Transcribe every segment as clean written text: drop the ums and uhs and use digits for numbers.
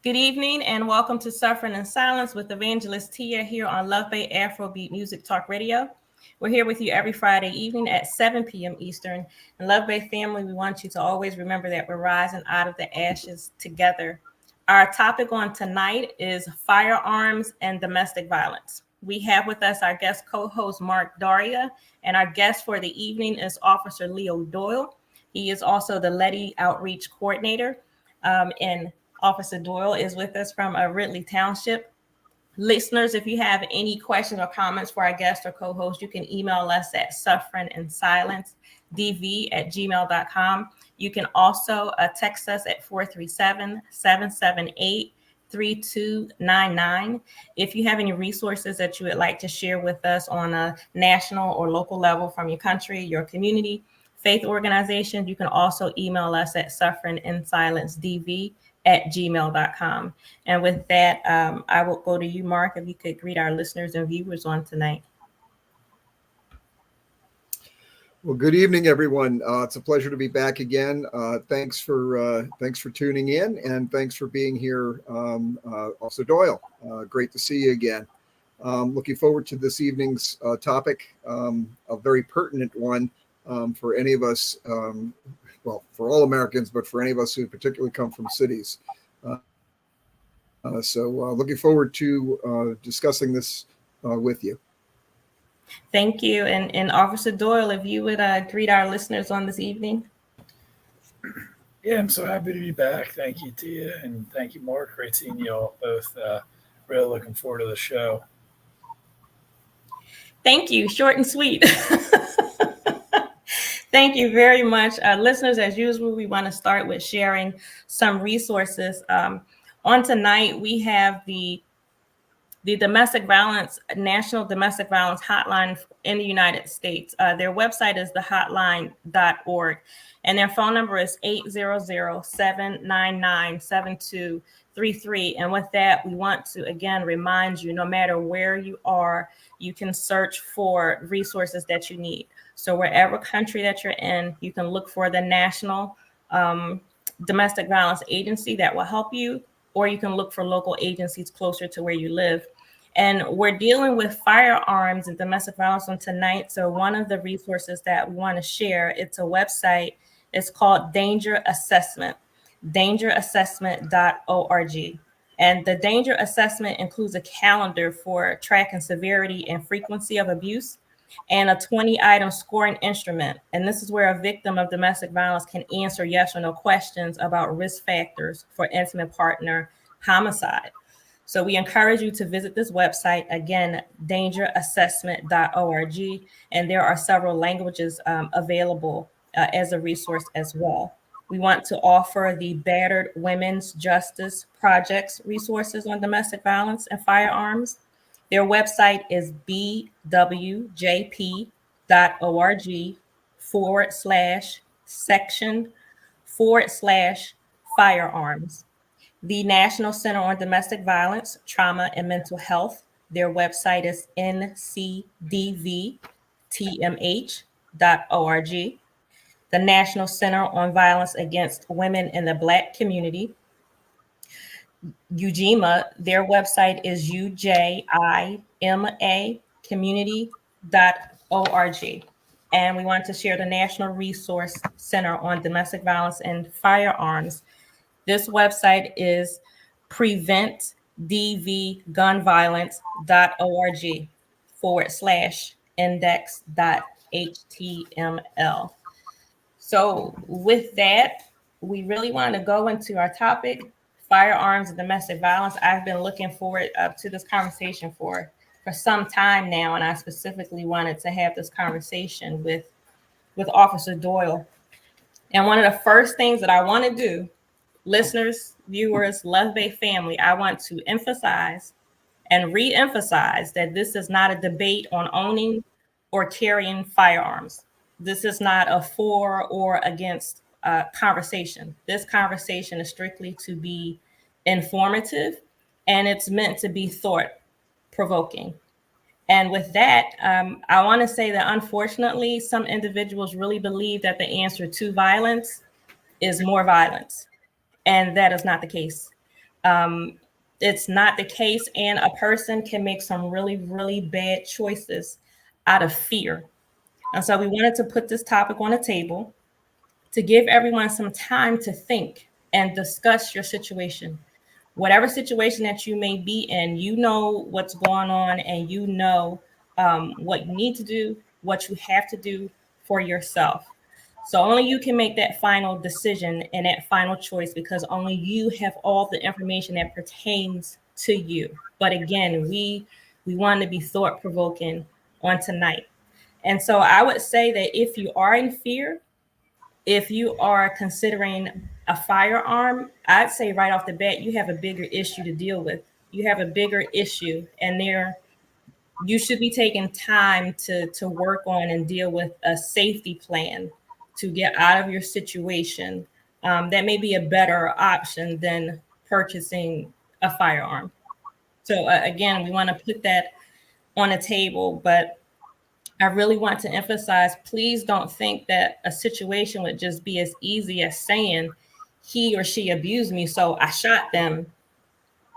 Good evening and welcome to Suffering in Silence with Evangelist Tia here on Love Bay Afrobeat Music Talk Radio. We're here with you every Friday evening at 7 p.m. Eastern. And Love Bay family, we want you to always remember that we're rising out of the ashes together. Our topic on tonight is firearms and domestic violence. We have with us our guest co-host Mark Daria, and our guest for the evening is Officer Leo Doyle. He is also the Letty Outreach Coordinator. And Officer Doyle is with us from Ridley Township. Listeners, if you have any questions or comments for our guest or co-host, you can email us at sufferinginsilencedv@gmail.com. You can also text us at 437-778-3299. If you have any resources that you would like to share with us on a national or local level from your country, your community, faith organization, you can also email us at sufferinginsilencedv@gmail.com. And with that, I will go to you, Mark, if you could greet our listeners and viewers on tonight. Well, good evening, everyone. It's a pleasure to be back again. Thanks for tuning in, and thanks for being here, Officer Doyle. Great to see you again. Looking forward to this evening's topic, a very pertinent one for any of us. Well, for all Americans, but for any of us who particularly come from cities. So looking forward to discussing this with you. Thank you. And Officer Doyle, if you would greet our listeners on this evening. Yeah, I'm so happy to be back. Thank you, Tia, and thank you, Mark. Great seeing you all both. Really looking forward to the show. Thank you. Short and sweet. Thank you very much. Listeners, as usual, we want to start with sharing some resources. On tonight, we have the domestic violence, National Domestic Violence Hotline in the United States. Their website is thehotline.org, and their phone number is 800-799-7233. And with that, we want to, again, remind you, no matter where you are, you can search for resources that you need. So wherever country that you're in, you can look for the National Domestic Violence Agency that will help you, or you can look for local agencies closer to where you live. And we're dealing with firearms and domestic violence on tonight. So one of the resources that we want to share, it's a website. It's called Danger Assessment, dangerassessment.org. And the danger assessment includes a calendar for tracking severity and frequency of abuse, and a 20-item scoring instrument. And this is where a victim of domestic violence can answer yes or no questions about risk factors for intimate partner homicide. So we encourage you to visit this website, again, dangerassessment.org. And there are several languages available as a resource as well. We want to offer the Battered Women's Justice Project's resources on domestic violence and firearms. Their website is bwjp.org/section/firearms. The National Center on Domestic Violence, Trauma, and Mental Health, their website is ncdvtmh.org. The National Center on Violence Against Women in the Black Community, UJIMA, their website is ujimaCommunity.org. And we want to share the National Resource Center on Domestic Violence and Firearms. This website is preventdvgunviolence.org/index.html. So with that, we really want to go into our topic, firearms and domestic violence. I've been looking forward to this conversation for some time now, and I specifically wanted to have this conversation with Officer Doyle. And one of the first things that I want to do, listeners, viewers, Love Bay family, I want to emphasize and re-emphasize that this is not a debate on owning or carrying firearms. This is not a for or against conversation. This conversation is strictly to be informative, and it's meant to be thought-provoking. And with that, I want to say that unfortunately, some individuals really believe that the answer to violence is more violence. And that is not the case. It's not the case, and a person can make some really, really bad choices out of fear. And so we wanted to put this topic on the table to give everyone some time to think and discuss your situation. Whatever situation that you may be in, you know what's going on, and you know what you need to do, what you have to do for yourself. So only you can make that final decision and that final choice, because only you have all the information that pertains to you. But again, we want to be thought provoking on tonight. And so I would say that if you are in fear, if you are considering a firearm, I'd say right off the bat, you have a bigger issue to deal with. You have a bigger issue, and you should be taking time to work on and deal with a safety plan to get out of your situation. That may be a better option than purchasing a firearm. So again, we want to put that on the table, but I really want to emphasize, please don't think that a situation would just be as easy as saying he or she abused me, so I shot them,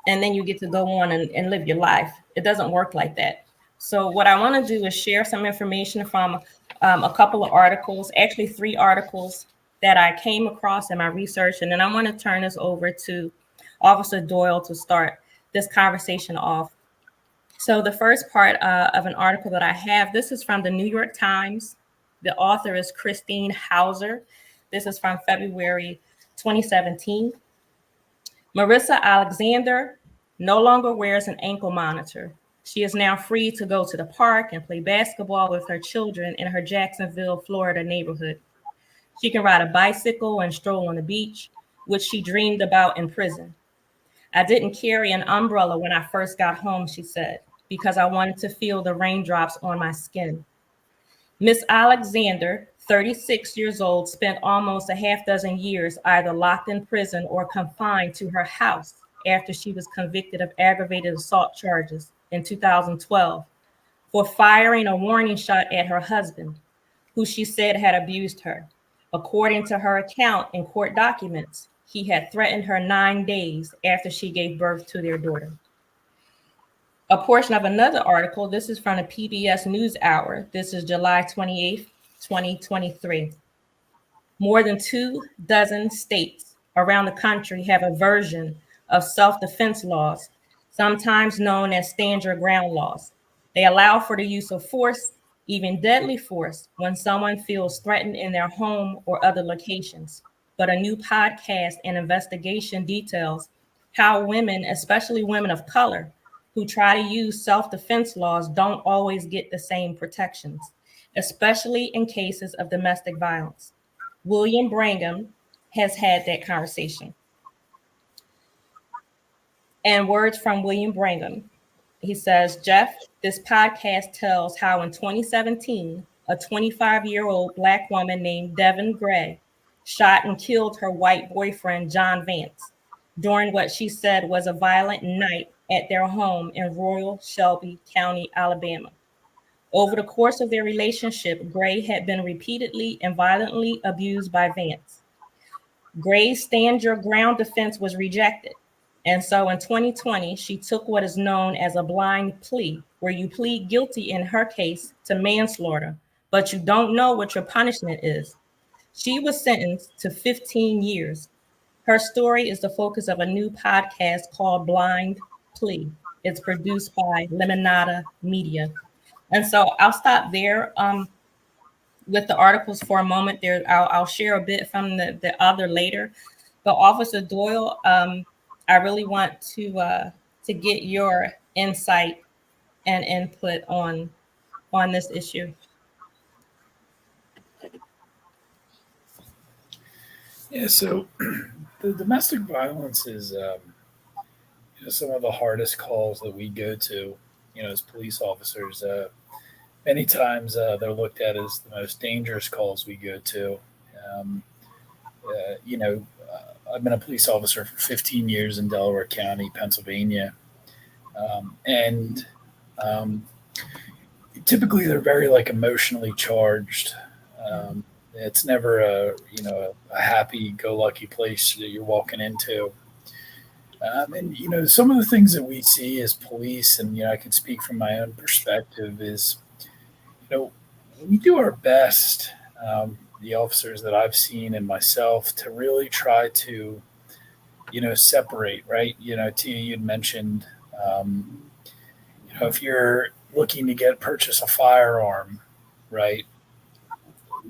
and then you get to go on and live your life. It doesn't work like that. So what I want to do is share some information from a couple of articles, actually 3 articles that I came across in my research, and then I want to turn this over to Officer Doyle to start this conversation off. So the first part of an article that I have, this is from the New York Times. The author is Christine Hauser. This is from February 2017. Marissa Alexander no longer wears an ankle monitor. She is now free to go to the park and play basketball with her children in her Jacksonville, Florida neighborhood. She can ride a bicycle and stroll on the beach, which she dreamed about in prison. I didn't carry an umbrella when I first got home, she said, because I wanted to feel the raindrops on my skin. Miss Alexander, 36 years old, spent almost a half dozen years either locked in prison or confined to her house after she was convicted of aggravated assault charges in 2012 for firing a warning shot at her husband, who she said had abused her. According to her account in court documents, he had threatened her 9 days after she gave birth to their daughter. A portion of another article, this is from the PBS NewsHour. This is July 28th, 2023. More than 24 states around the country have a version of self-defense laws, sometimes known as stand your ground laws. They allow for the use of force, even deadly force, when someone feels threatened in their home or other locations. But a new podcast and investigation details how women, especially women of color, who try to use self-defense laws don't always get the same protections, especially in cases of domestic violence. William Brangham has had that conversation. And words from William Brangham. He says, Jeff, this podcast tells how in 2017, a 25-year-old Black woman named Devin Gray shot and killed her white boyfriend, John Vance, during what she said was a violent night at their home in Royal Shelby County, Alabama. Over the course of their relationship, Gray had been repeatedly and violently abused by Vance. Gray's stand your ground defense was rejected. And so in 2020, she took what is known as a blind plea, where you plead guilty in her case to manslaughter, but you don't know what your punishment is. She was sentenced to 15 years. Her story is the focus of a new podcast called Blind Plea. It's produced by Lemonada Media. And so I'll stop there with the articles for a moment. I'll share a bit from the other later. But Officer Doyle, I really want to get your insight and input on this issue. Yeah, so the domestic violence is some of the hardest calls that we go to, as police officers. Many times they're looked at as the most dangerous calls we go to. I've been a police officer for 15 years in Delaware County, Pennsylvania. And typically they're very emotionally charged. It's never a happy-go-lucky place that you're walking into. And, some of the things that we see as police, and, I can speak from my own perspective, is, we do our best, the officers that I've seen and myself, to really try to, separate, right? Tia, you'd mentioned, if you're looking to purchase a firearm, right?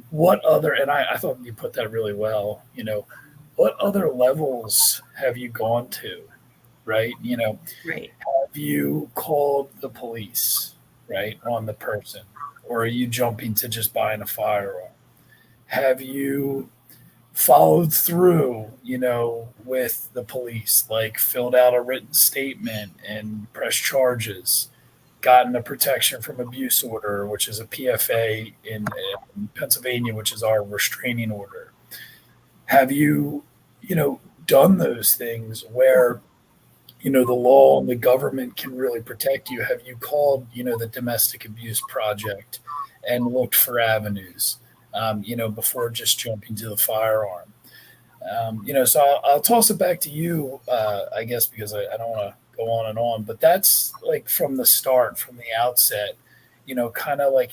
What other, and I thought you put that really well, what other levels have you gone to, right? Right. Have you called the police, right, on the person? Or are you jumping to just buying a firearm? Have you followed through, with the police, like filled out a written statement and pressed charges, gotten a protection from abuse order, which is a PFA in Pennsylvania, which is our restraining order? Have you, done those things where, the law and the government can really protect you? Have you called, the Domestic Abuse Project and looked for avenues, before just jumping to the firearm? So I'll toss it back to you, I guess, because I don't want to go on and on, but that's like from the start, from the outset, kind of like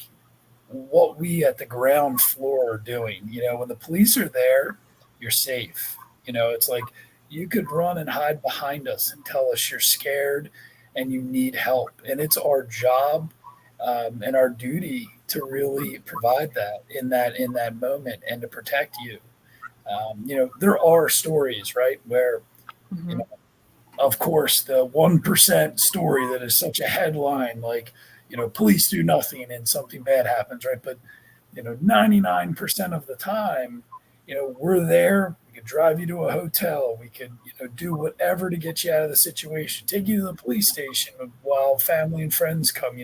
what we at the ground floor are doing. When the police are there, you're safe. It's like you could run and hide behind us and tell us you're scared and you need help. And it's our job, and our duty to really provide that in that moment and to protect you. There are stories, right, where, Mm-hmm. Of course, the 1% story that is such a headline, like, police do nothing and something bad happens, right? But, 99% of the time, we're there. We could drive you to a hotel. We could, do whatever to get you out of the situation, take you to the police station while family and friends come.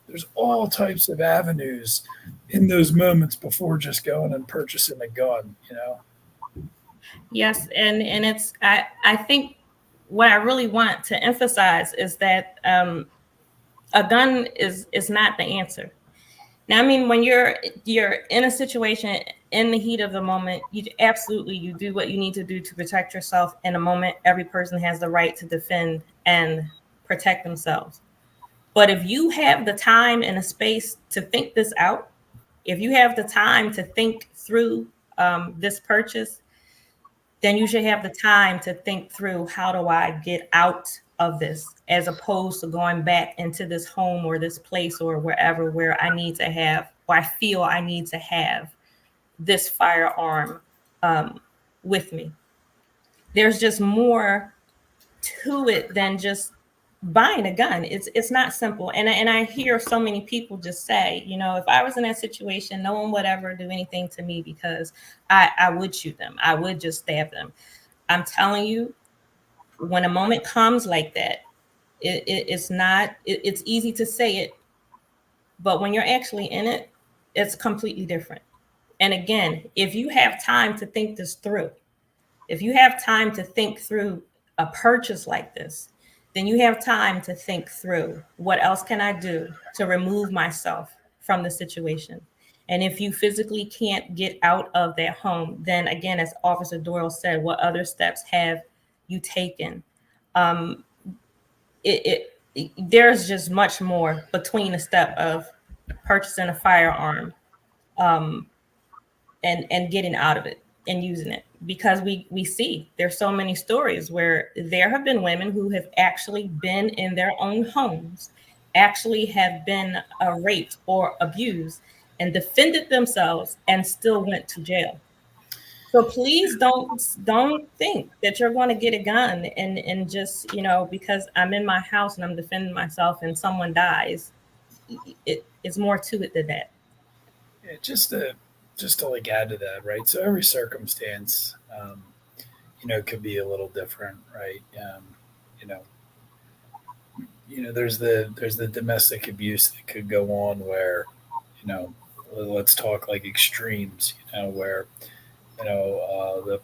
There's all types of avenues in those moments before just going and purchasing a gun. Yes, and it's I think what I really want to emphasize is that a gun is not the answer. Now, I mean, when you're in a situation in the heat of the moment, you do what you need to do to protect yourself in a moment. Every person has the right to defend and protect themselves. But if you have the time and the space to think this out, if you have the time to think through this purchase, then you should have the time to think through, how do I get out of this, as opposed to going back into this home or this place or wherever where I need to have, or I feel I need to have this firearm with me. There's just more to it than just buying a gun. It's not simple. And I hear so many people just say, if I was in that situation, no one would ever do anything to me because I would shoot them. I would just stab them. I'm telling you, when a moment comes like that, it's not, it's easy to say it, but when you're actually in it, it's completely different. And again, if you have time to think this through, if you have time to think through a purchase like this, then you have time to think through, what else can I do to remove myself from the situation? And if you physically can't get out of that home, then again, as Officer Doyle said, what other steps have you taken? Um, there's just much more between the step of purchasing a firearm um, and getting out of it and using it, because we see there's so many stories where there have been women who have actually been in their own homes, actually have been raped or abused and defended themselves and still went to jail. So please don't think that you're going to get a gun and just, because I'm in my house and I'm defending myself and someone dies. It's more to it than that. Yeah, just to like add to that, right? So every circumstance, could be a little different, right? You know, there's the domestic abuse that could go on where, let's talk like extremes, where, the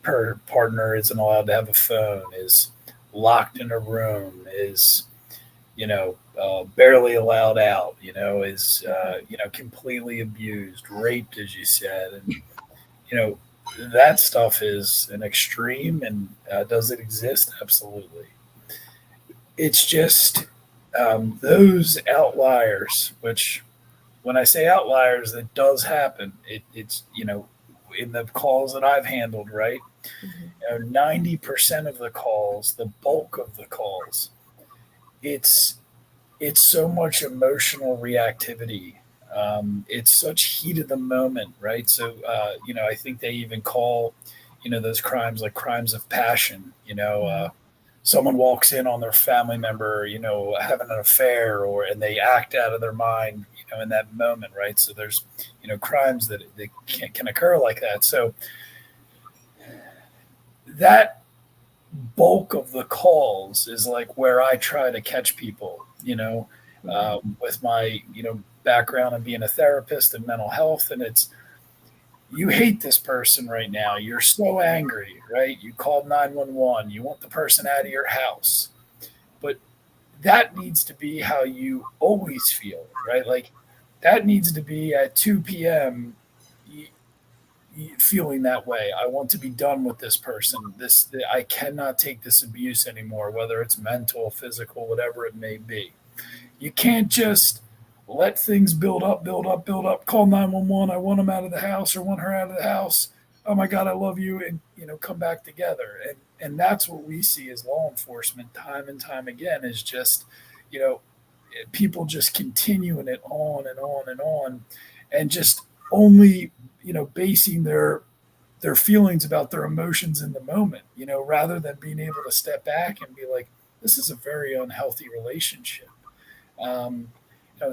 partner isn't allowed to have a phone, is locked in a room, is, barely allowed out, is, completely abused, raped, as you said. And, that stuff is an extreme, and does it exist? Absolutely. It's just those outliers, which when I say outliers, that does happen. It's, in the calls that I've handled, right? Mm-hmm. 90% of the calls, the bulk of the calls, it's so much emotional reactivity. It's such heat of the moment, right? So, I think they even call, those crimes like crimes of passion. Someone walks in on their family member, having an affair, and they act out of their mind, in that moment, right? So there's, crimes that can occur like that. So that bulk of the calls is like where I try to catch people, with my, background in being a therapist and mental health. And it's, you hate this person right now. You're so angry, right? You called 911. You want the person out of your house. But that needs to be how you always feel, right? Like that needs to be at 2 p.m. Feeling that way. I want to be done with this person. I cannot take this abuse anymore, whether it's mental, physical, whatever it may be. You can't just let things build up, build up, build up. Call 911. I want him out of the house or want her out of the house. Oh my God, I love you, and come back together. And that's what we see as law enforcement time and time again is just, people just continuing it on and on and on, and just only basing their feelings about their emotions in the moment, rather than being able to step back and be like, this is a very unhealthy relationship.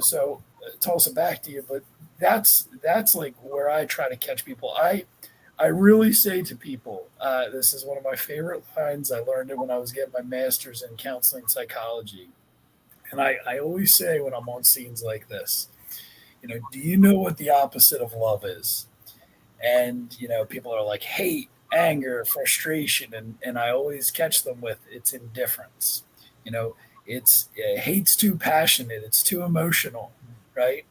So toss it back to you, but that's like where I try to catch people. I really say to people, this is one of my favorite lines. I learned it when I was getting my master's in counseling psychology. And I always say when I'm on scenes like this, do you know what the opposite of love is? And, people are like hate, anger, frustration. And I always catch them with it's indifference. It's hate's too passionate. It's too emotional, right?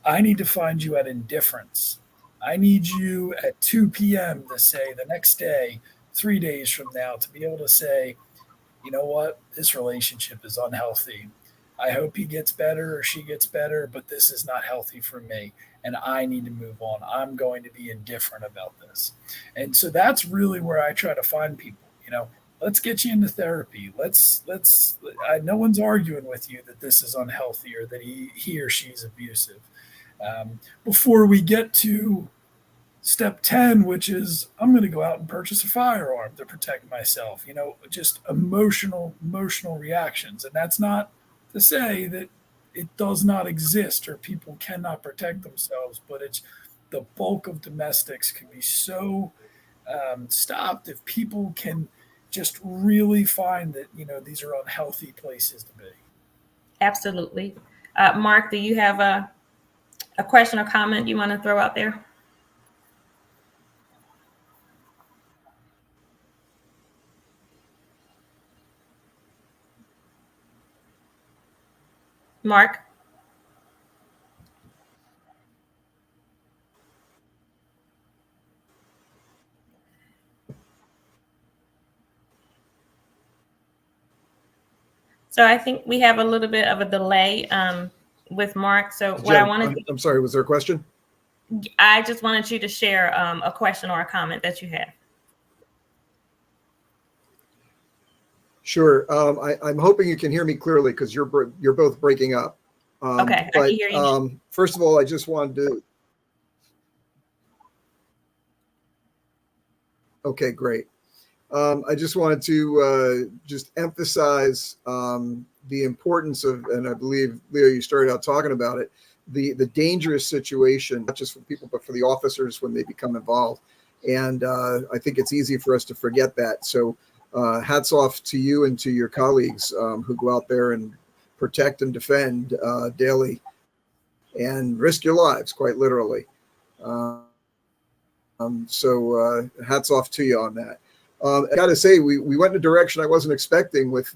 I need to find you at indifference. I need you at 2 p.m. to say the next day, 3 days from now, to be able to say, you know what, this relationship is unhealthy. I hope he gets better or she gets better, but this is not healthy for me. And I need to move on. I'm going to be indifferent about this. And so that's really where I try to find people, let's get you into therapy. No one's arguing with you that this is unhealthy or that he or she's abusive. Before we get to step 10, which is I'm going to go out and purchase a firearm to protect myself, just emotional reactions. And that's not to say that it does not exist or people cannot protect themselves, but it's the bulk of domestics can be so stopped if people can just really find that, these are unhealthy places to be. Absolutely. Mark, do you have a question or comment you want to throw out there? Mark? So I think we have a little bit of a delay with Mark. So what Jen, I wanted to, I'm sorry, was there a question? I just wanted you to share a question or a comment that you have. Sure. I'm hoping you can hear me clearly because you're both breaking up. Okay, I can hear you. First of all, I just wanted to. Okay, great. I just wanted to just emphasize the importance of, and I believe, Leo, you started out talking about it, the dangerous situation, not just for people, but for the officers when they become involved. And I think it's easy for us to forget that. So hats off to you and to your colleagues who go out there and protect and defend daily and risk your lives, quite literally. So hats off to you on that. I got to say, we went in a direction I wasn't expecting with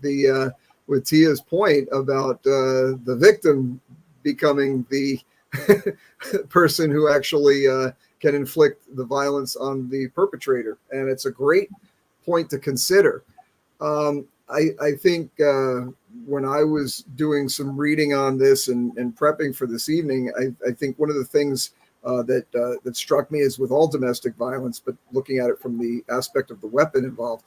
with Tia's point about the victim becoming the person who actually can inflict the violence on the perpetrator. And it's a great point to consider. I think when I was doing some reading on this and prepping for this evening, I think one of the things that struck me is with all domestic violence, but looking at it from the aspect of the weapon involved,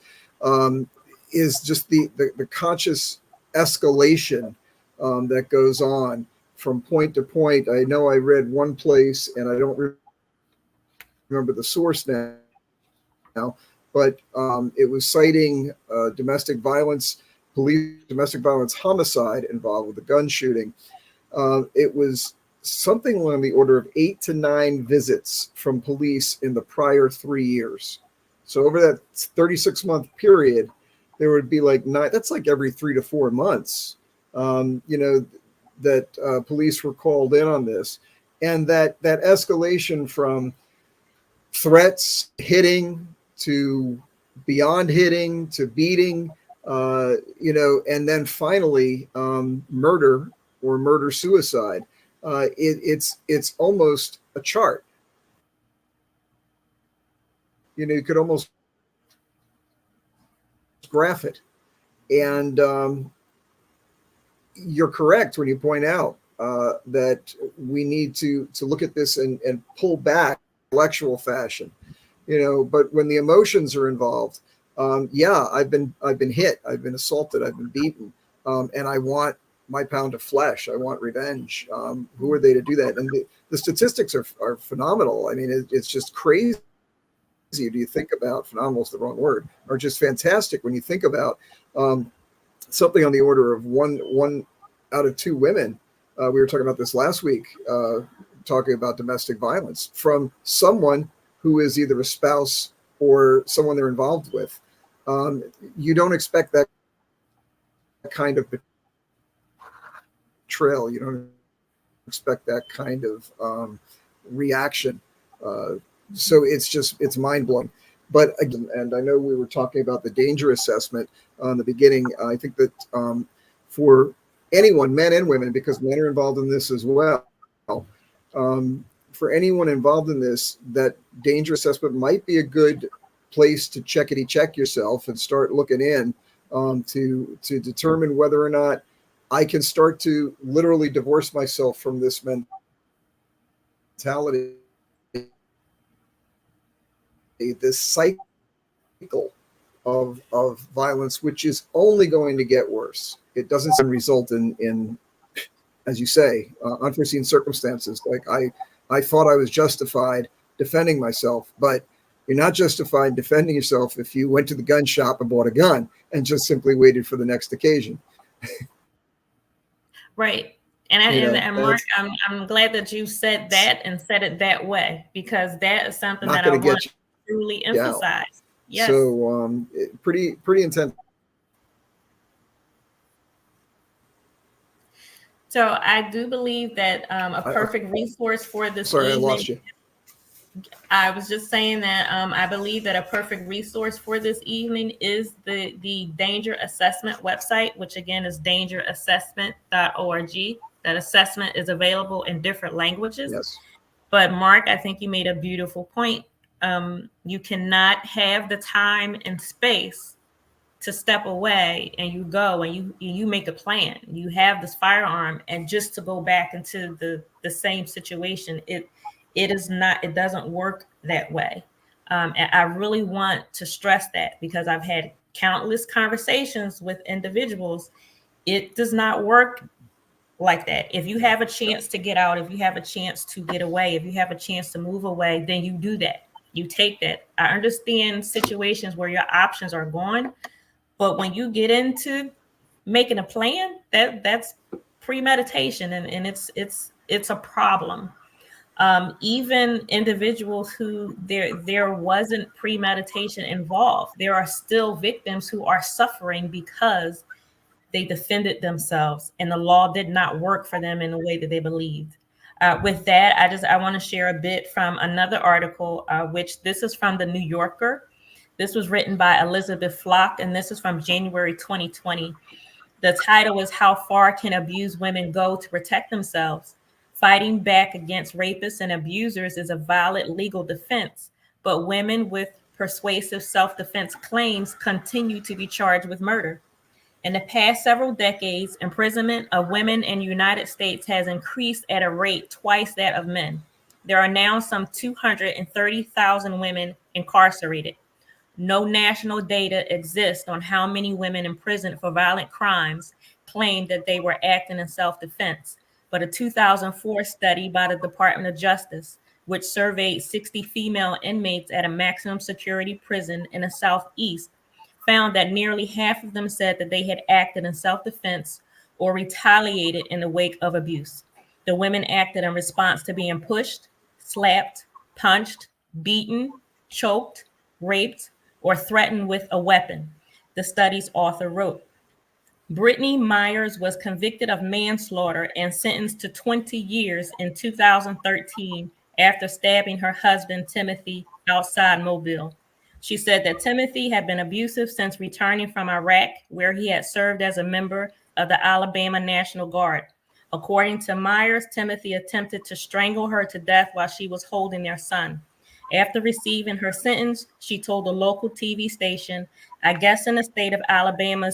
is just the conscious escalation that goes on from point to point. I know I read one place, and I don't remember the source now, but it was citing domestic violence homicide involved with a gun shooting. It was something along the order of 8 to 9 visits from police in the prior 3 years. So over that 36-month period, there would be like 9. That's like every 3 to 4 months. That police were called in on this, and that escalation from threats, hitting, to beyond hitting, to beating, and then finally murder or murder-suicide. It's almost a chart. You could almost graph it. And you're correct when you point out that we need to look at this and pull back in intellectual fashion. But when the emotions are involved, I've been hit, I've been assaulted, I've been beaten, and I want my pound of flesh. I want revenge. Who are they to do that? And the statistics are phenomenal. I mean, it's just crazy. Do you think about, phenomenal is the wrong word, are just fantastic when you think about something on the order of one out of 2 women. We were talking about this last week, talking about domestic violence from someone who is either a spouse or someone they're involved with. You don't expect that kind of betrayal. You don't expect that kind of reaction. So it's mind-blowing. But again, and I know we were talking about the danger assessment on the beginning. I think that for anyone, men and women, because men are involved in this as well, for anyone involved in this, that danger assessment might be a good place to check yourself and start looking in to determine whether or not I can start to literally divorce myself from this mentality, this cycle of violence, which is only going to get worse. It doesn't result in, as you say, unforeseen circumstances. Like I thought I was justified defending myself, but you're not justified defending yourself if you went to the gun shop and bought a gun and just simply waited for the next occasion. Right. And Mark, I'm glad that you said that and said it that way, because that is something that I want to truly emphasize. Yes. So pretty intense. So I do believe that a perfect resource for this Sorry, evening, I lost you. I was just saying that I believe that a perfect resource for this evening is the danger assessment website, which again is dangerassessment.org. That assessment is available in different languages. Yes. But Mark, I think you made a beautiful point. You cannot have the time and space to step away and you go and you make a plan. You have this firearm, and just to go back into the same situation, it doesn't work that way. And I really want to stress that, because I've had countless conversations with individuals. It does not work like that. If you have a chance to get out, if you have a chance to get away, if you have a chance to move away, then you do that. You take that. I understand situations where your options are gone, but when you get into making a plan, that's premeditation, and it's a problem. Even individuals who there wasn't premeditation involved, there are still victims who are suffering because they defended themselves and the law did not work for them in the way that they believed. With that, I want to share a bit from another article, which this is from the New Yorker. This was written by Elizabeth Flock, and this is from January 2020. The title is "How Far Can Abused Women Go to Protect Themselves?" Fighting back against rapists and abusers is a valid legal defense, but women with persuasive self-defense claims continue to be charged with murder. In the past several decades, imprisonment of women in the United States has increased at a rate twice that of men. There are now some 230,000 women incarcerated. No national data exists on how many women imprisoned for violent crimes claimed that they were acting in self-defense, but a 2004 study by the Department of Justice, which surveyed 60 female inmates at a maximum security prison in the Southeast, found that nearly half of them said that they had acted in self-defense or retaliated in the wake of abuse. The women acted in response to being pushed, slapped, punched, beaten, choked, raped, or threatened with a weapon, the study's author wrote. Brittany Myers was convicted of manslaughter and sentenced to 20 years in 2013 after stabbing her husband, Timothy, outside Mobile. She said that Timothy had been abusive since returning from Iraq, where he had served as a member of the Alabama National Guard. According to Myers, Timothy attempted to strangle her to death while she was holding their son. After receiving her sentence, she told a local TV station, "I guess in the state of Alabama,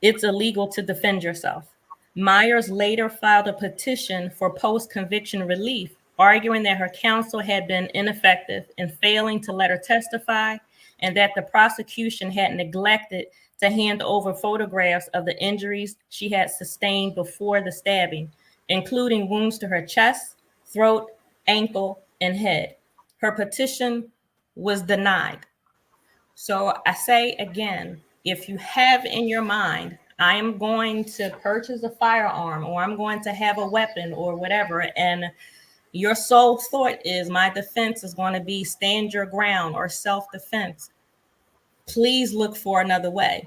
it's illegal to defend yourself." Myers later filed a petition for post-conviction relief, arguing that her counsel had been ineffective in failing to let her testify and that the prosecution had neglected to hand over photographs of the injuries she had sustained before the stabbing, including wounds to her chest, throat, ankle, and head. Her petition was denied. So I say again, if you have in your mind, I am going to purchase a firearm or I'm going to have a weapon or whatever, and your sole thought is my defense is going to be stand your ground or self-defense, please look for another way.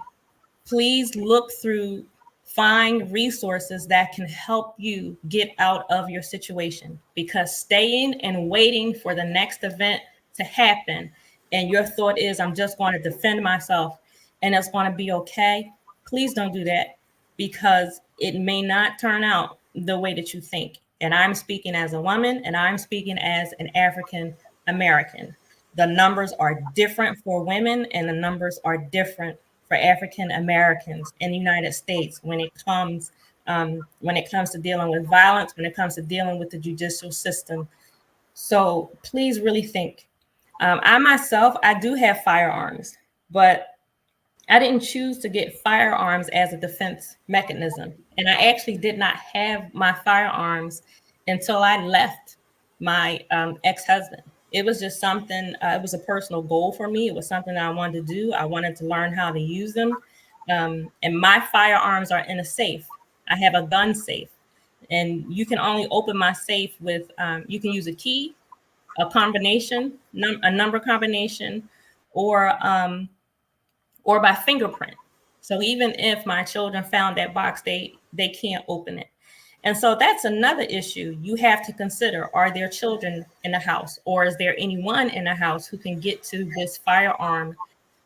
Please look through, find resources that can help you get out of your situation, because staying and waiting for the next event to happen and your thought is I'm just going to defend myself and it's going to be okay, please don't do that, because it may not turn out the way that you think. And I'm speaking as a woman and I'm speaking as an African American. The numbers are different for women and the numbers are different for African Americans in the United States when it comes to dealing with violence, when it comes to dealing with the judicial system. So please really think. I myself, I do have firearms, but I didn't choose to get firearms as a defense mechanism. And I actually did not have my firearms until I left my ex-husband. It was just something, it was a personal goal for me. It was something that I wanted to do. I wanted to learn how to use them. And my firearms are in a safe. I have a gun safe. And you can only open my safe with, you can use a key, a combination, a number combination, or by fingerprint. So even if my children found that box, they can't open it. And so that's another issue you have to consider. Are there children in the house, or is there anyone in the house who can get to this firearm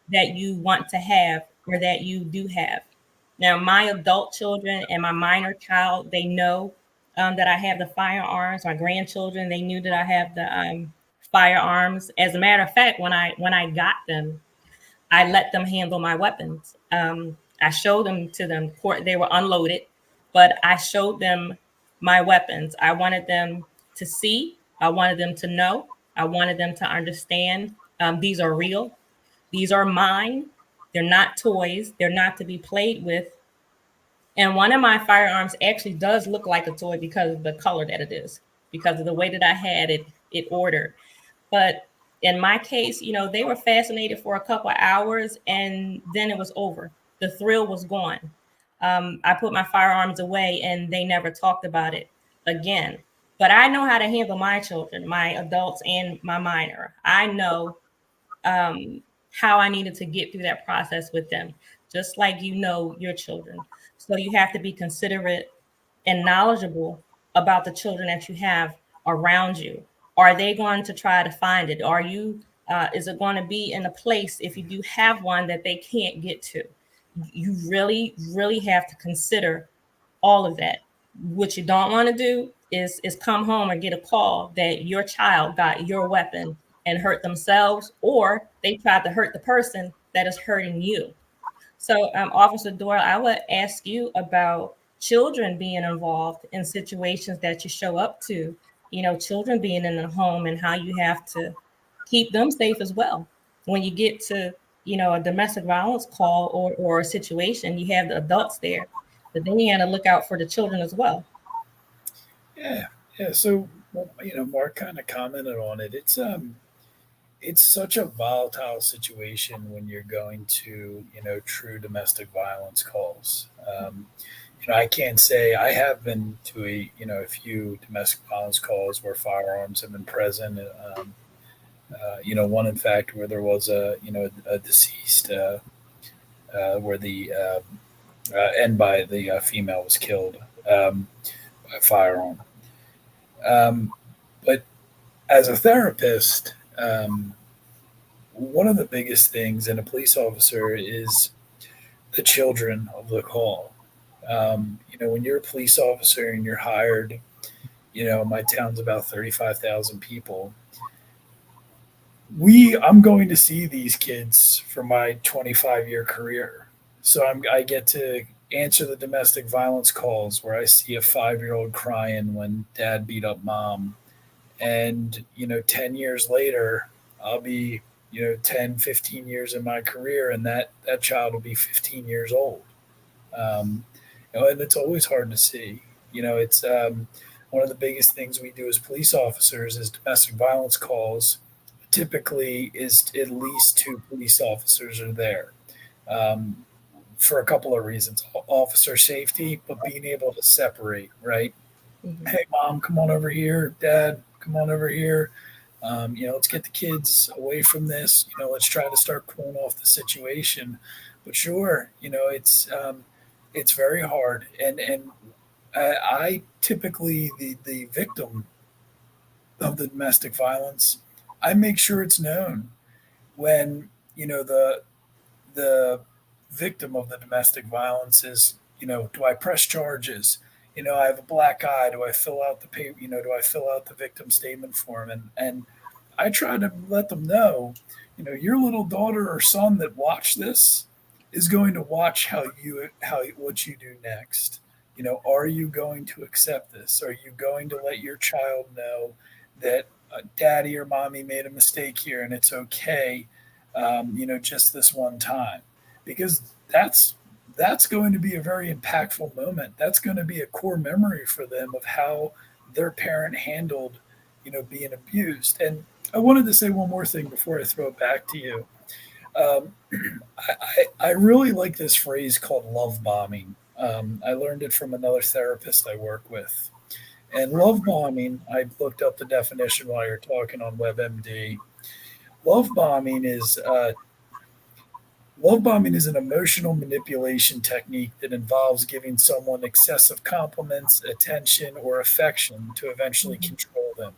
that you want to have or that you do have? Now, my adult children and my minor child, they know that I have the firearms. My grandchildren, they knew that I have the firearms. As a matter of fact, when I got them, I let them handle my weapons. I showed them to them. They were unloaded, but I showed them my weapons. I wanted them to see. I wanted them to know. I wanted them to understand. These are real. These are mine. They're not toys. They're not to be played with. And one of my firearms actually does look like a toy because of the color that it is, because of the way that I had it ordered. But in my case, they were fascinated for a couple of hours and then it was over. The thrill was gone. I put my firearms away and they never talked about it again. But I know how to handle my children, my adults and my minor. I know how I needed to get through that process with them, just like your children. So you have to be considerate and knowledgeable about the children that you have around you. Are they going to try to find it? Is it going to be in a place, if you do have one, that they can't get to? You really, really have to consider all of that. What you don't want to do is come home or get a call that your child got your weapon and hurt themselves, or they tried to hurt the person that is hurting you. So, Officer Doyle, I would ask you about children being involved in situations that you show up to, children being in the home, and how you have to keep them safe as well. When you get to, a domestic violence call or a situation, you have the adults there, but then you got to look out for the children as well. Yeah, yeah. So, well, Mark kind of commented on it. It's such a volatile situation when you're going to, true domestic violence calls. I can't say I have been to a few domestic violence calls where firearms have been present. One in fact where there was a deceased where the end by the female was killed by a firearm. But as a therapist, one of the biggest things in a police officer is the children of the call. When you're a police officer and you're hired, my town's about 35,000 people. I'm going to see these kids for my 25-year career. So I get to answer the domestic violence calls where I see a 5-year-old crying when dad beat up mom. And, 10 years later, I'll be, 10, 15 years in my career, and that child will be 15 years old. And it's always hard to see. It's one of the biggest things we do as police officers is domestic violence calls. Typically is at least 2 police officers are there for a couple of reasons. Officer safety, but being able to separate, right? Mm-hmm. Hey, mom, come on over here. Dad, come on over here. Let's get the kids away from this. Let's try to start cooling off the situation. But sure, it's very hard. And I typically, the victim of the domestic violence, I make sure it's known when, the victim of the domestic violence is, do I press charges? I have a black eye. Do I fill out the paper? Do I fill out the victim statement form? And I try to let them know, your little daughter or son that watched this is going to watch what you do next. Are you going to accept this? Are you going to let your child know that daddy or mommy made a mistake here and it's okay, just this one time? Because that's going to be a very impactful moment. That's going to be a core memory for them of how their parent handled, being abused. And I wanted to say one more thing before I throw it back to you. I really like this phrase called love bombing. I learned it from another therapist I work with. And love bombing, I looked up the definition while you're talking on WebMD. Love bombing is an emotional manipulation technique that involves giving someone excessive compliments, attention, or affection to eventually control them.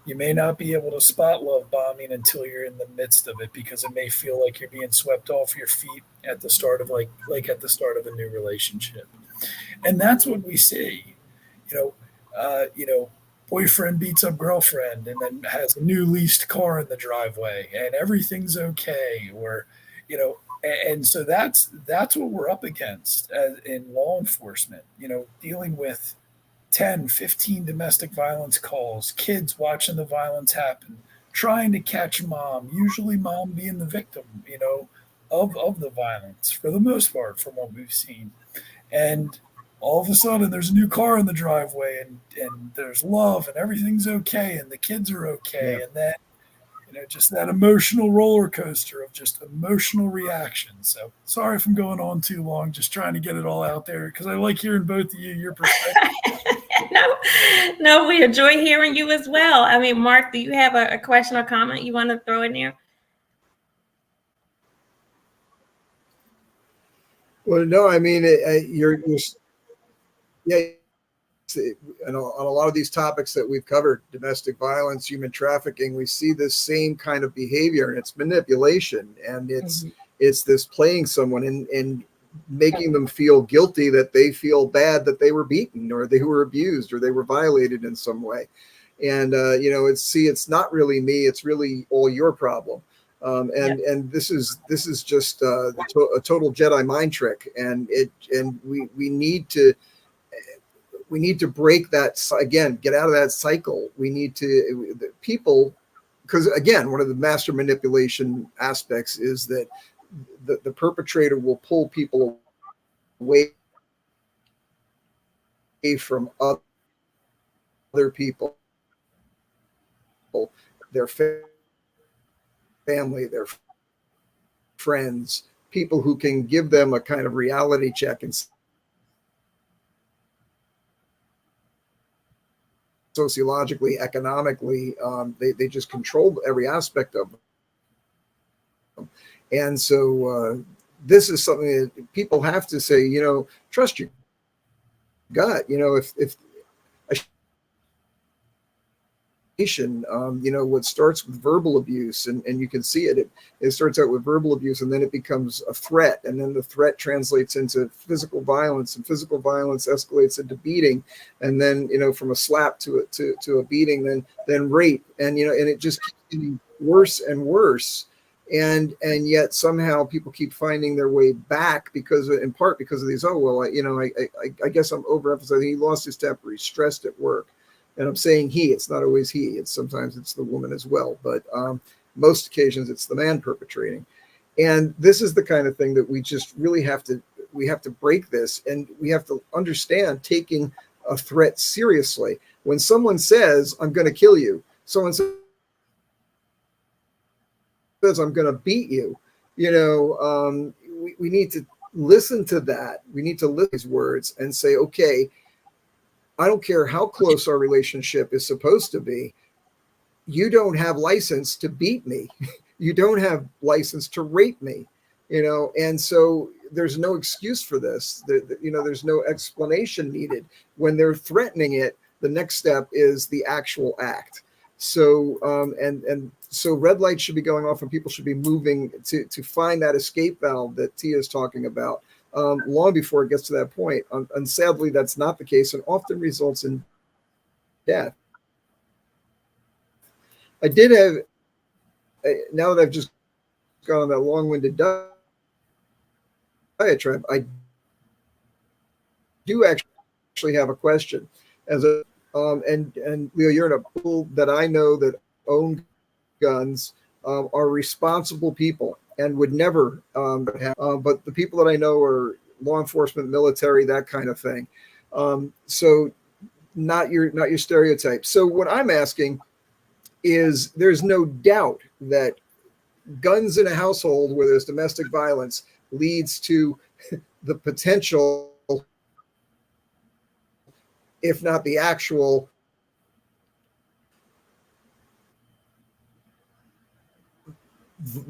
You may not be able to spot love bombing until you're in the midst of it, because it may feel like you're being swept off your feet at the start of like at the start of a new relationship. And that's what we see. Boyfriend beats up girlfriend and then has a new leased car in the driveway and everything's okay, or and so that's what we're up against in law enforcement, dealing with 10, 15 domestic violence calls, kids watching the violence happen, trying to catch mom, usually mom being the victim, of the violence for the most part from what we've seen. And all of a sudden there's a new car in the driveway and there's love and everything's okay and the kids are okay. Yeah. And then, just that emotional roller coaster of just emotional reactions. So sorry if I'm going on too long, just trying to get it all out there because I like hearing both of you, your perspective. No, we enjoy hearing you as well. I mean, Mark, do you have a question or comment you want to throw in there? Well, no, I mean, and on a lot of these topics that we've covered, domestic violence, human trafficking, we see this same kind of behavior, and it's manipulation, and it's this playing someone. And making them feel guilty that they feel bad that they were beaten or they were abused or they were violated in some way. And it's not really me; it's really all your problem. And this is just a total Jedi mind trick, and we need to break that again, get out of that cycle. We need to people, because again, one of the master manipulation aspects is that the perpetrator will pull people away from other people, their family, their friends, people who can give them a kind of reality check and sociologically, economically, they just control every aspect of them. And so this is something that people have to say, trust your gut. If what starts with verbal abuse, and you can see it starts out with verbal abuse, and then it becomes a threat, and then the threat translates into physical violence, and physical violence escalates into beating, and then from a slap to a beating, then rape, and and it just keeps getting worse and worse, and yet somehow people keep finding their way back in part because of these. Oh well, I guess I'm overemphasizing. He lost his temper. He's stressed at work. And I'm saying he, it's not always he. It's sometimes it's the woman as well. But most occasions it's the man perpetrating. And this is the kind of thing that we just really have to break this. And we have to understand taking a threat seriously. When someone says, I'm going to kill you, someone says, I'm going to beat you, we need to listen to that. We need to listen to these words and say, okay, I don't care how close our relationship is supposed to be. You don't have license to beat me. You don't have license to rape me, and so there's no excuse for this. There's no explanation needed. When they're threatening it, the next step is the actual act. So, so red lights should be going off and people should be moving to find that escape valve that Tia is talking about. Long before it gets to that point. And sadly, that's not the case and often results in death. I did have, now that I've just gone on that long-winded diatribe, I do actually have a question. And Leo, you're in a pool that I know that own guns are responsible people and would never have, but the people that I know are law enforcement, military, that kind of thing. So not your stereotype. So what I'm asking is, there's no doubt that guns in a household where there's domestic violence leads to the potential, if not the actual,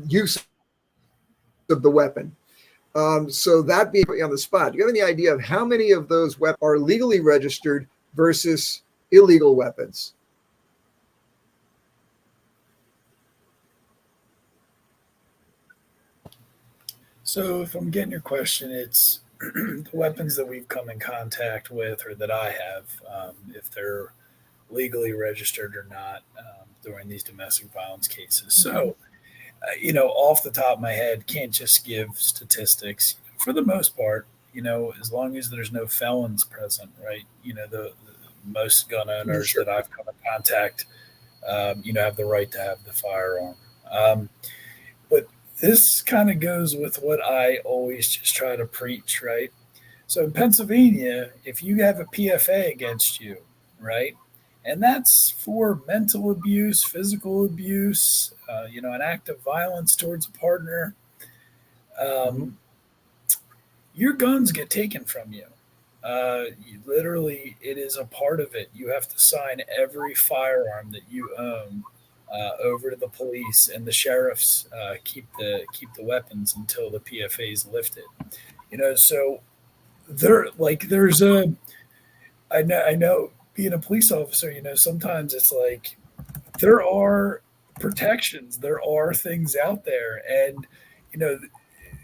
use of the weapon. So that being on the spot, do you have any idea of how many of those weapons are legally registered versus illegal weapons? So if I'm getting your question, it's the weapons that we've come in contact with, or that I have, if they're legally registered or not, during these domestic violence cases. So, off the top of my head, can't just give statistics. For the most part, as long as there's no felons present, right? The most gun owners that I've come in contact, have the right to have the firearm. But this kind of goes with what I always just try to preach, right? So in Pennsylvania, if you have a PFA against you, right, and that's for mental abuse, physical abuse, an act of violence towards a partner, your guns get taken from you. Literally, it is a part of it. You have to sign every firearm that you own over to the police, and the sheriffs keep the weapons until the PFA is lifted. So there's I know being a police officer, sometimes it's like there are protections, there are things out there, and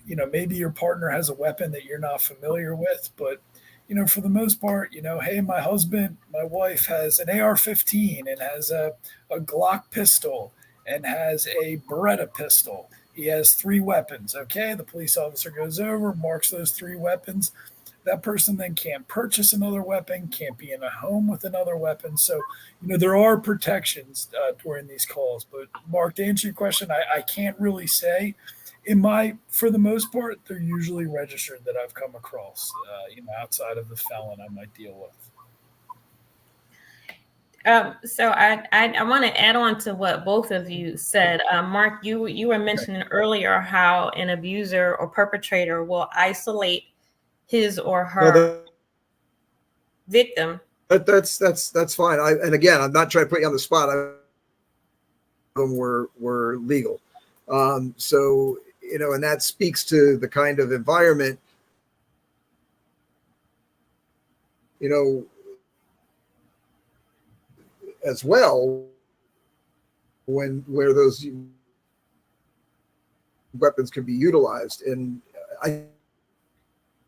maybe your partner has a weapon that you're not familiar with, but for the most part, hey, my wife has an AR-15 and has a Glock pistol and has a Beretta pistol. He has 3 weapons. Okay, the police officer goes over, marks those 3 weapons. That person then can't purchase another weapon, can't be in a home with another weapon. So, there are protections during these calls. But Mark, to answer your question, I can't really say. For the most part, they're usually registered that I've come across, outside of the felon I might deal with. So I want to add on to what both of you said. Mark, you were mentioning earlier how an abuser or perpetrator will isolate his or her victim. That's fine. And again, I'm not trying to put you on the spot. Them were legal. So, and that speaks to the kind of environment, as well, where those weapons can be utilized. And I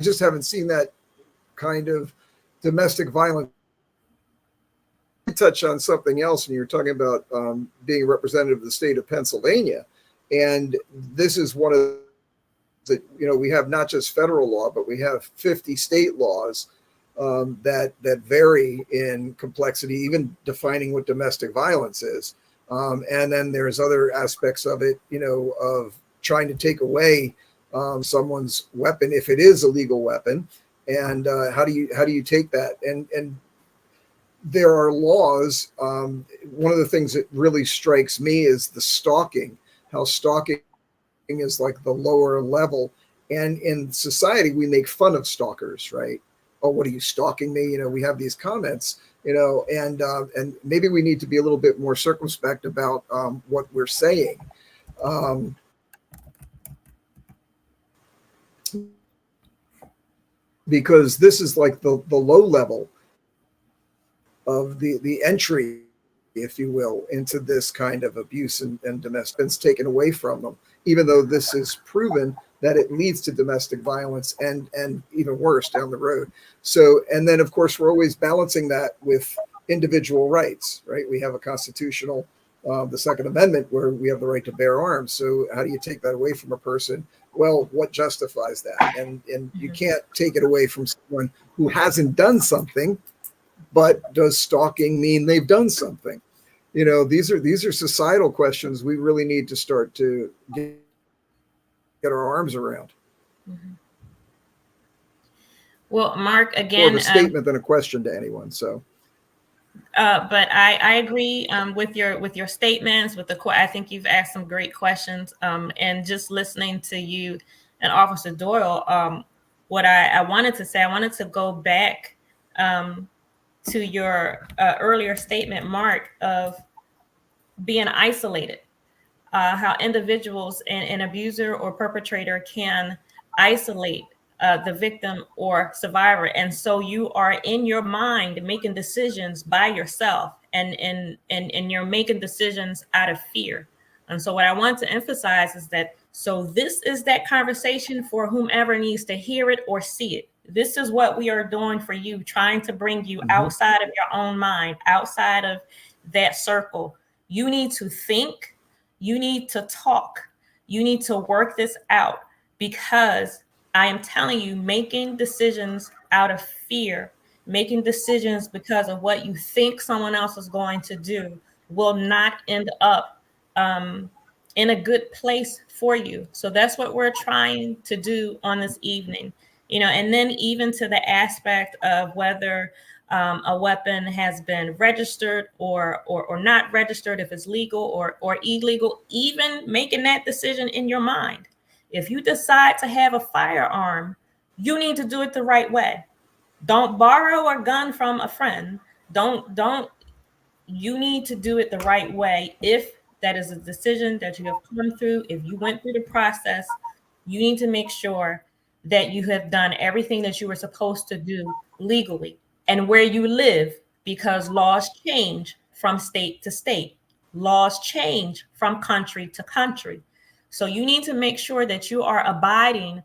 just haven't seen that kind of domestic violence. Touch on something else, and you're talking about being a representative of the state of Pennsylvania. And this is one of the, we have not just federal law, but we have 50 state laws that vary in complexity, even defining what domestic violence is. And then there's other aspects of it, of trying to take away someone's weapon if it is a legal weapon. And how do you take that? And there are laws. One of the things that really strikes me is the stalking, how stalking is like the lower level. And in society, we make fun of stalkers, right? Oh, what are you, stalking me? We have these comments, and maybe we need to be a little bit more circumspect about what we're saying. Because this is like the low level of the entry, if you will, into this kind of abuse and domestic violence taken away from them, even though this is proven that it leads to domestic violence and even worse down the road. So, and then of course, we're always balancing that with individual rights, right? We have a constitutional, the Second Amendment, where we have the right to bear arms. So how do you take that away from a person? Well, what justifies that? And you can't take it away from someone who hasn't done something. But does stalking mean they've done something? These are societal questions we really need to start to get our arms around. Mm-hmm. Well, Mark, again, more of a statement than a question to anyone. So, but I agree with your statements. I think you've asked some great questions. And just listening to you and Officer Doyle, what I wanted to say, I wanted to go back to your earlier statement, Mark, of being isolated, how individuals, an abuser or perpetrator can isolate the victim or survivor. And so you are in your mind making decisions by yourself, and you're making decisions out of fear. And so what I want to emphasize is that, so this is that conversation for whomever needs to hear it or see it. This is what we are doing for you, trying to bring you outside of your own mind, outside of that circle. You need to think, you need to talk, you need to work this out, because I am telling you, making decisions out of fear, making decisions because of what you think someone else is going to do, will not end up in a good place for you. So that's what we're trying to do on this evening. And then even to the aspect of whether a weapon has been registered or not registered, if it's legal or illegal, even making that decision in your mind. If you decide to have a firearm, you need to do it the right way. Don't borrow a gun from a friend. You need to do it the right way. If that is a decision that you have come through, if you went through the process, you need to make sure that you have done everything that you were supposed to do legally and where you live, because laws change from state to state. Laws change from country to country. So you need to make sure that you are abiding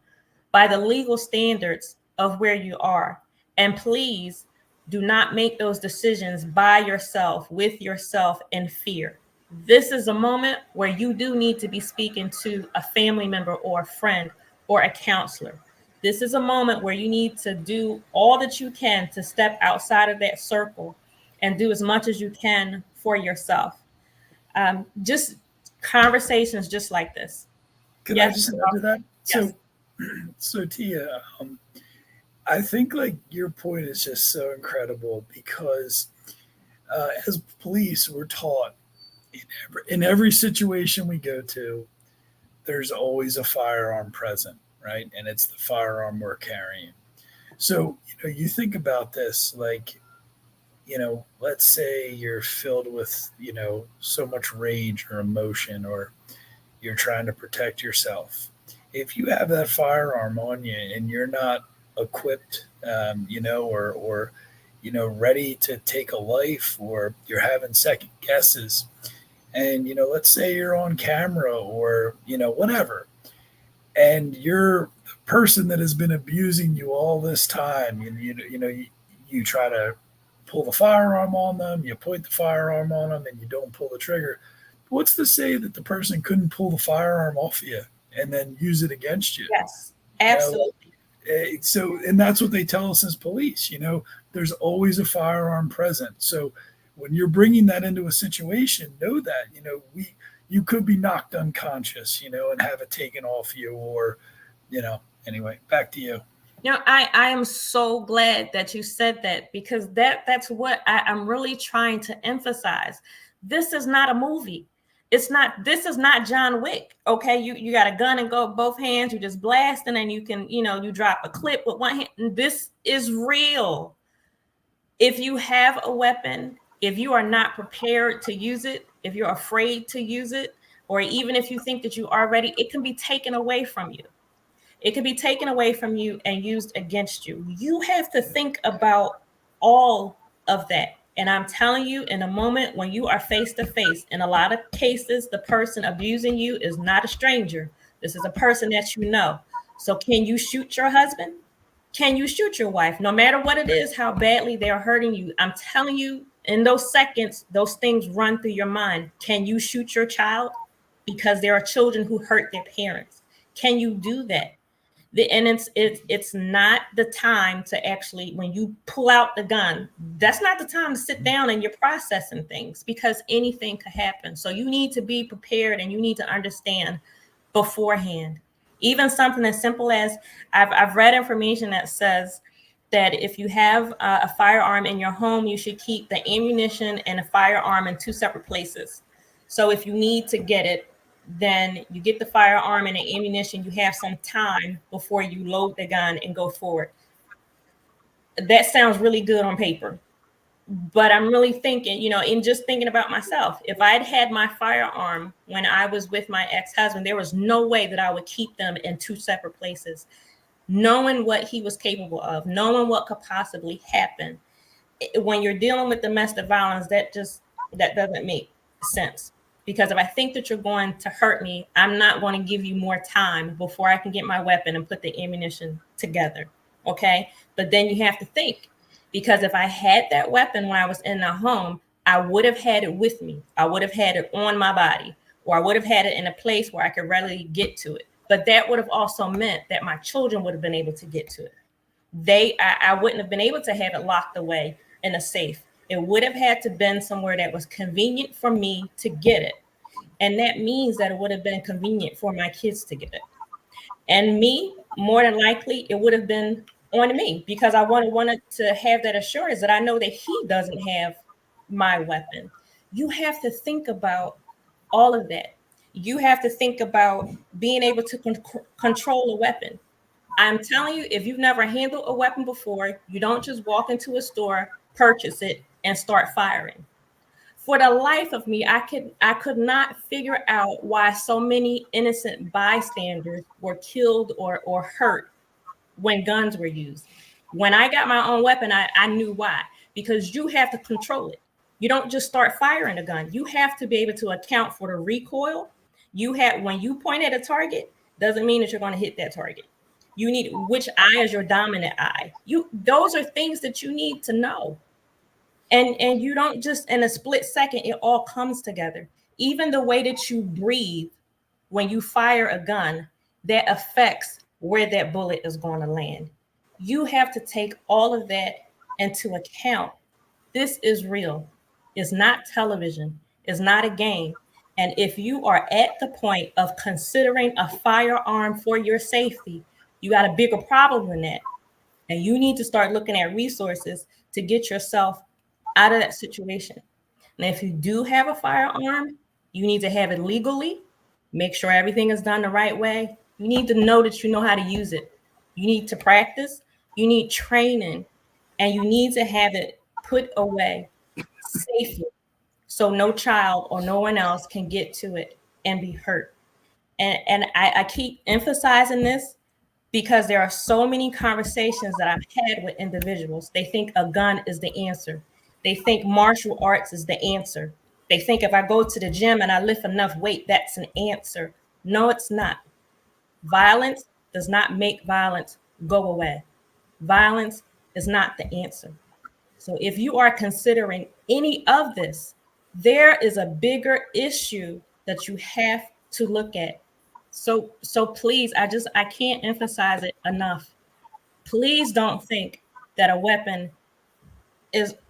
by the legal standards of where you are. And please do not make those decisions by yourself, with yourself in fear. This is a moment where you do need to be speaking to a family member or a friend or a counselor. This is a moment where you need to do all that you can to step outside of that circle and do as much as you can for yourself. Just conversations just like this. Can I Yes. just add to that? Yes. So Tia, I think like your point is just so incredible because as police, we're taught in every situation we go to, there's always a firearm present, right? And it's the firearm we're carrying. So, you think about this, like, let's say you're filled with, so much rage or emotion, or you're trying to protect yourself. If you have that firearm on you and you're not equipped, or ready to take a life, or you're having second guesses, and let's say you're on camera or whatever, and you're the person that has been abusing you all this time, and you try to pull the firearm on them, you point the firearm on them, and you don't pull the trigger. What's to say that the person couldn't pull the firearm off you and then use it against you? Yes, absolutely. So, and that's what they tell us as police, there's always a firearm present. So when you're bringing that into a situation, know that, you could be knocked unconscious, and have it taken off you, or, anyway, back to you. I am so glad that you said that, because that's what I'm really trying to emphasize. This is not a movie. This is not John Wick. Okay. You got a gun and go with both hands. You just blast, and then you can, you drop a clip with one hand. This is real. If you have a weapon, if you are not prepared to use it, if you're afraid to use it, or even if you think that you are ready, it can be taken away from you. It can be taken away from you and used against you. You have to think about all of that. And I'm telling you, in a moment when you are face to face, in a lot of cases, the person abusing you is not a stranger. This is a person that you know. So can you shoot your husband? Can you shoot your wife? No matter what it is, how badly they're hurting you, I'm telling you, in those seconds, those things run through your mind. Can you shoot your child? Because there are children who hurt their parents. Can you do that? And it's not the time to actually, when you pull out the gun, that's not the time to sit down and you're processing things, because anything could happen. So you need to be prepared, and you need to understand beforehand. Even something as simple as I've read information that says that if you have a firearm in your home, you should keep the ammunition and a firearm in two separate places. So if you need to get it, then you get the firearm and the ammunition. You have some time before you load the gun and go forward. That sounds really good on paper, but I'm really thinking, in just thinking about myself, if I'd had my firearm when I was with my ex-husband, there was no way that I would keep them in two separate places, knowing what he was capable of, knowing what could possibly happen. When you're dealing with domestic violence, that doesn't make sense. Because if I think that you're going to hurt me, I'm not going to give you more time before I can get my weapon and put the ammunition together. Okay. But then you have to think, because if I had that weapon when I was in the home, I would have had it with me. I would have had it on my body, or I would have had it in a place where I could readily get to it. But that would have also meant that my children would have been able to get to it. I wouldn't have been able to have it locked away in a safe. It would have had to been somewhere that was convenient for me to get it. And that means that it would have been convenient for my kids to get it. And me, more than likely, it would have been on me, because I wanted to have that assurance that I know that he doesn't have my weapon. You have to think about all of that. You have to think about being able to control a weapon. I'm telling you, if you've never handled a weapon before, you don't just walk into a store, purchase it, and start firing. For the life of me, I could not figure out why so many innocent bystanders were killed or hurt when guns were used. When I got my own weapon, I knew why. Because you have to control it. You don't just start firing a gun. You have to be able to account for the recoil. When you point at a target, doesn't mean that you're going to hit that target. You need which eye is your dominant eye. Those are things that you need to know. And you don't just in a split second, it all comes together. Even the way that you breathe when you fire a gun, that affects where that bullet is going to land. You have to take all of that into account. This is real. It's not television. It's not a game. And if you are at the point of considering a firearm for your safety, you got a bigger problem than that. And you need to start looking at resources to get yourself out of that situation. And if you do have a firearm, you need to have it legally. Make sure everything is done the right way. You need to know that you know how to use it. You need to practice. You need training. And you need to have it put away safely so no child or no one else can get to it and be hurt. And I keep emphasizing this because there are so many conversations that I've had with individuals. They think a gun is the answer. They think martial arts is the answer. They think if I go to the gym and I lift enough weight, that's an answer. No, it's not. Violence does not make violence go away. Violence is not the answer. So if you are considering any of this, there is a bigger issue that you have to look at. So please, I can't emphasize it enough. Please don't think that a weapon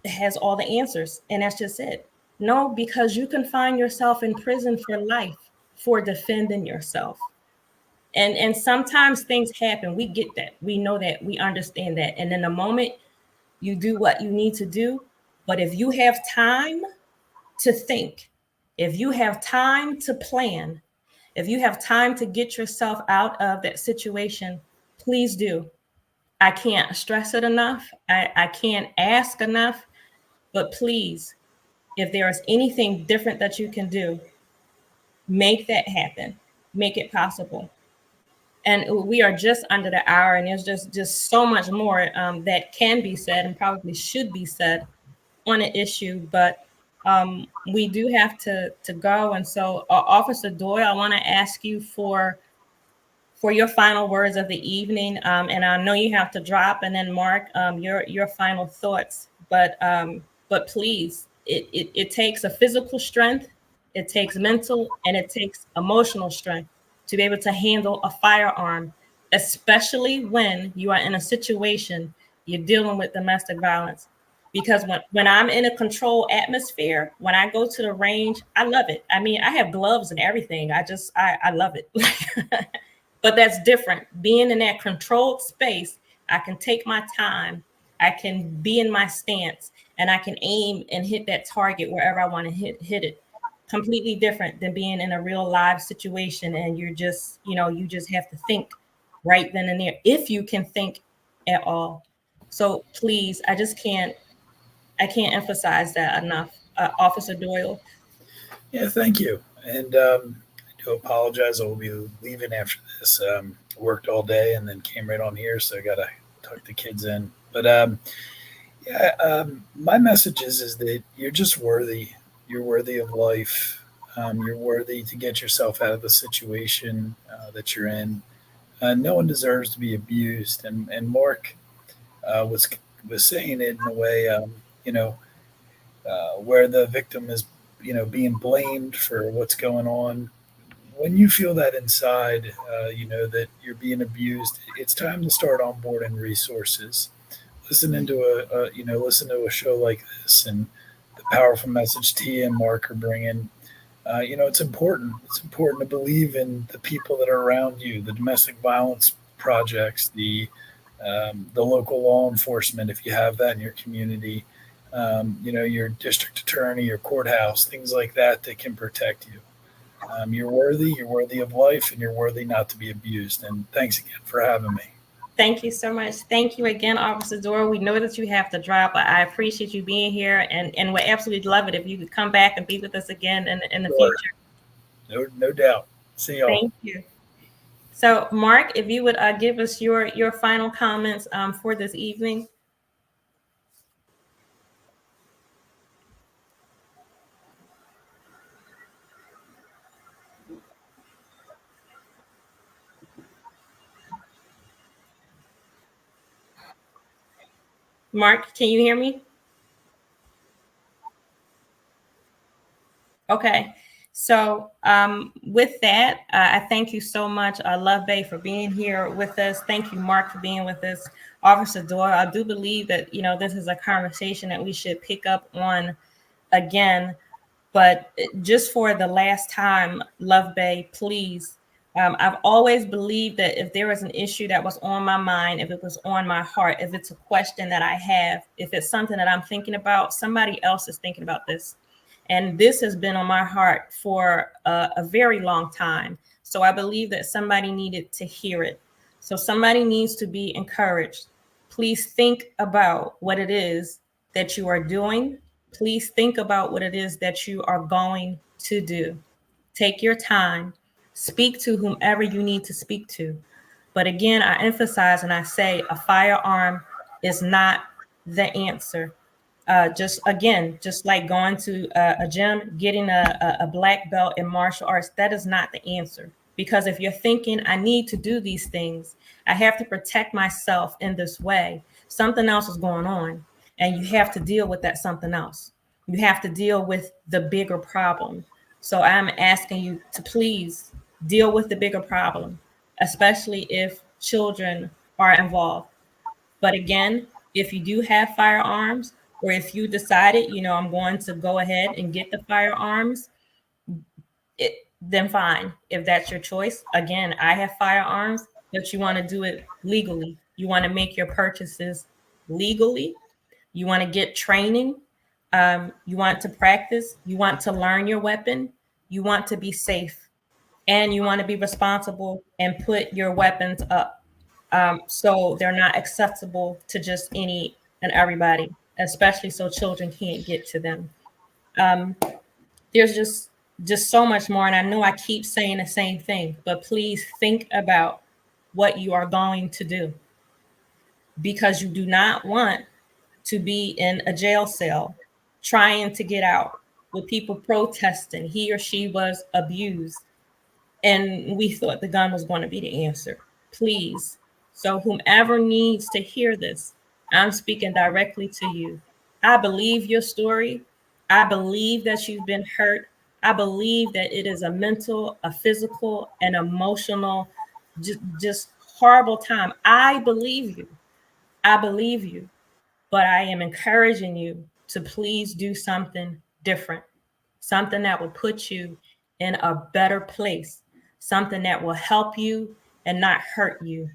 has all the answers and that's just it. No, because you can find yourself in prison for life for defending yourself. And sometimes things happen. We get that. We know that. We understand that. And in the moment you do what you need to do. But if you have time to think, if you have time to plan, if you have time to get yourself out of that situation, please do. I can't stress it enough. I can't ask enough, but please, if there is anything different that you can do, make that happen, make it possible. And we are just under the hour, and there's just so much more that can be said and probably should be said on an issue, but we do have to go. And so, Officer Doyle, I want to ask you for your final words of the evening. And I know you have to drop, and then Mark, your final thoughts. But please, it takes a physical strength, it takes mental, and it takes emotional strength to be able to handle a firearm, especially when you are in a situation you're dealing with domestic violence. Because when I'm in a controlled atmosphere, when I go to the range, I love it. I mean, I have gloves and everything. I love it. But that's different. Being in that controlled space, I can take my time. I can be in my stance, and I can aim and hit that target wherever I want to hit it. Completely different than being in a real live situation, and you just have to think right then and there, if you can think at all. So please, I can't emphasize that enough. Officer Doyle. Yeah, thank you. And I do apologize. I will be leaving after this. Worked all day and then came right on here, so I got to tuck the kids in. But my message is that you're just worthy. You're worthy of life. You're worthy to get yourself out of the situation that you're in. No one deserves to be abused. And Mark was saying it in a way, where the victim is, being blamed for what's going on. When you feel that inside, that you're being abused, it's time to start onboarding resources. Listen to a show like this and the powerful message Tia and Mark are bringing. It's important. It's important to believe in the people that are around you, the domestic violence projects, the local law enforcement, if you have that in your community, your district attorney, your courthouse, things like that can protect you. You're worthy of life, and you're worthy not to be abused. And thanks again for having me. Thank you so much. Thank you again, Officer Doyle. We know that you have to drop, but I appreciate you being here, and would absolutely love it if you could come back and be with us again in the future. No doubt. See y'all. Thank you. So, Mark, if you would give us your final comments for this evening. Mark, can you hear me? Okay. So with that, I thank you so much, Love Bay, for being here with us. Thank you, Mark, for being with us. Officer Doyle, I do believe that, this is a conversation that we should pick up on again. But just for the last time, Love Bay, please. I've always believed that if there was an issue that was on my mind, if it was on my heart, if it's a question that I have, if it's something that I'm thinking about, somebody else is thinking about this. And this has been on my heart for a very long time. So I believe that somebody needed to hear it. So somebody needs to be encouraged. Please think about what it is that you are doing. Please think about what it is that you are going to do. Take your time, speak to whomever you need to speak to. But again, I emphasize and I say a firearm is not the answer. Just like going to a gym, getting a black belt in martial arts, that is not the answer. Because if you're thinking, I need to do these things, I have to protect myself in this way, something else is going on. And you have to deal with that something else. You have to deal with the bigger problem. So I'm asking you to please deal with the bigger problem, especially if children are involved. But again, if you do have firearms, or if you decided, I'm going to go ahead and get the firearms, then fine. If that's your choice. Again, I have firearms, but you want to do it legally. You want to make your purchases legally. You want to get training. You want to practice. You want to learn your weapon. You want to be safe. And you want to be responsible and put your weapons up. So they're not accessible to just any and everybody, especially so children can't get to them. There's just so much more, and I know I keep saying the same thing, but please think about what you are going to do, because you do not want to be in a jail cell trying to get out with people protesting he or she was abused, and we thought the gun was going to be the answer. Please. So whomever needs to hear this, I'm speaking directly to you. I believe your story. I believe that you've been hurt. I believe that it is a mental, a physical, and emotional, just horrible time. I believe you. I believe you. But I am encouraging you to please do something different, something that will put you in a better place, something that will help you and not hurt you,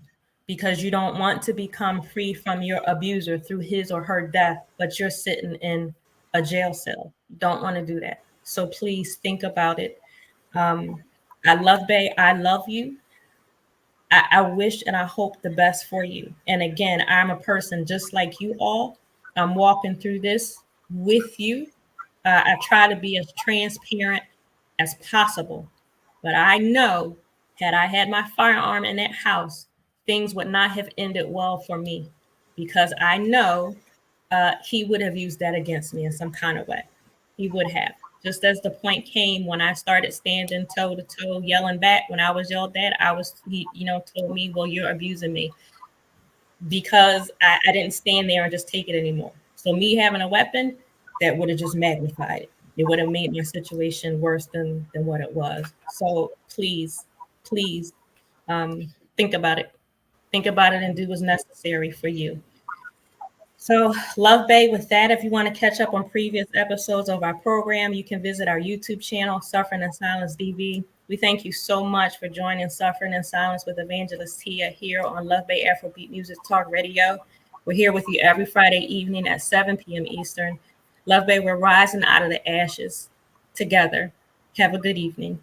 because you don't want to become free from your abuser through his or her death, but you're sitting in a jail cell. You don't want to do that. So please think about it. I love Bay. I love you. I wish and I hope the best for you. And again, I'm a person just like you all. I'm walking through this with you. I try to be as transparent as possible. But I know, had I had my firearm in that house, things would not have ended well for me, because I know he would have used that against me in some kind of way. He would have. Just as the point came when I started standing toe to toe, yelling back when I was yelled at, he told me, well, you're abusing me, because I didn't stand there and just take it anymore. So me having a weapon, that would have just magnified it. It would have made my situation worse than what it was. So please, please think about it. Think about it and do what's necessary for you. So, Love Bay, with that, if you want to catch up on previous episodes of our program, you can visit our YouTube channel, Suffering in Silence DV. We thank you so much for joining Suffering in Silence with Evangelist Tia here on Love Bay Afrobeat Music Talk Radio. We're here with you every Friday evening at 7 p.m. Eastern. Love Bay, we're rising out of the ashes together. Have a good evening.